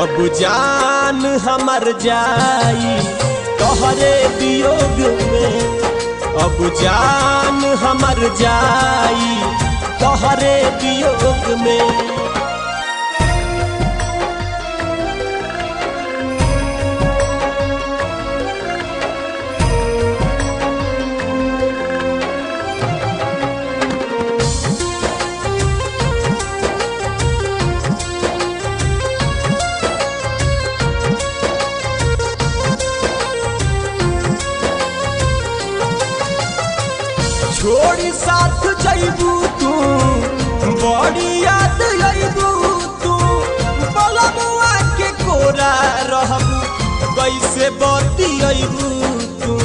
अब जान हमर जाई तोहरे वियोग में। अब जान हमर जाई तोहरे वियोग में। छोड़ी साथ जइबू तू बड़ी याद अइबू तू। बलमुआ के कोरा रहबू कैसे बतियइबू तू।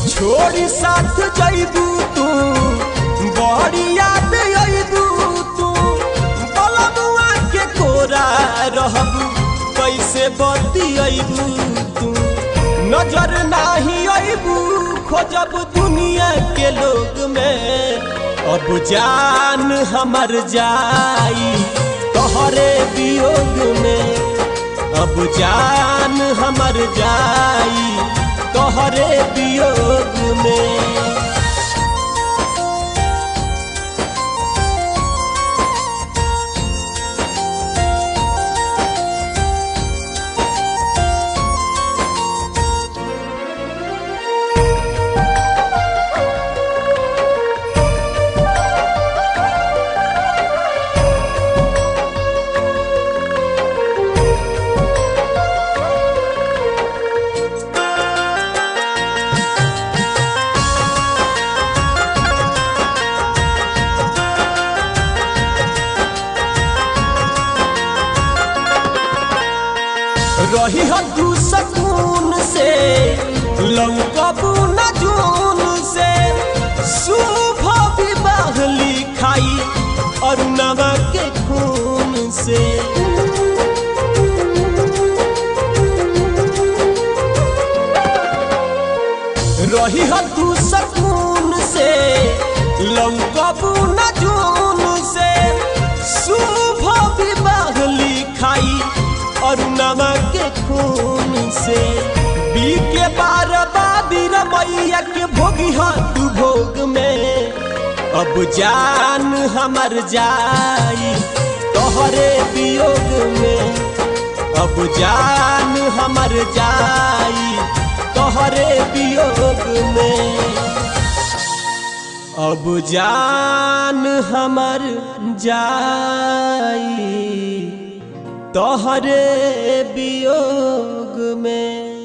छोड़ी साथ जइबू तू बड़ी याद अइबू तू। बलमुआ के कोरा रहबू कैसे बतियइबू तू। नजर नाही अइबू खोजब दुनिया के लोग में। अब जान हमर जाई तोहरे वियोग में। अब जान हमर जाई तोहरे वियोग में। रही तू सकून से लौकबू न जून से। शुभ विवाह लिखाई अरुणवा के खून से। रही तू सकून से लौकबू न जून से। शुभ विवाह लिखाई अरुणवा के खून से। बी के बारबादी रमैया के भोगी तू भोग में। अब जान हमर जाई तोहरे वियोग में। अब जान हमर जाई तोहरे वियोग में। अब जान हमर जाई तोहरे वियोग में।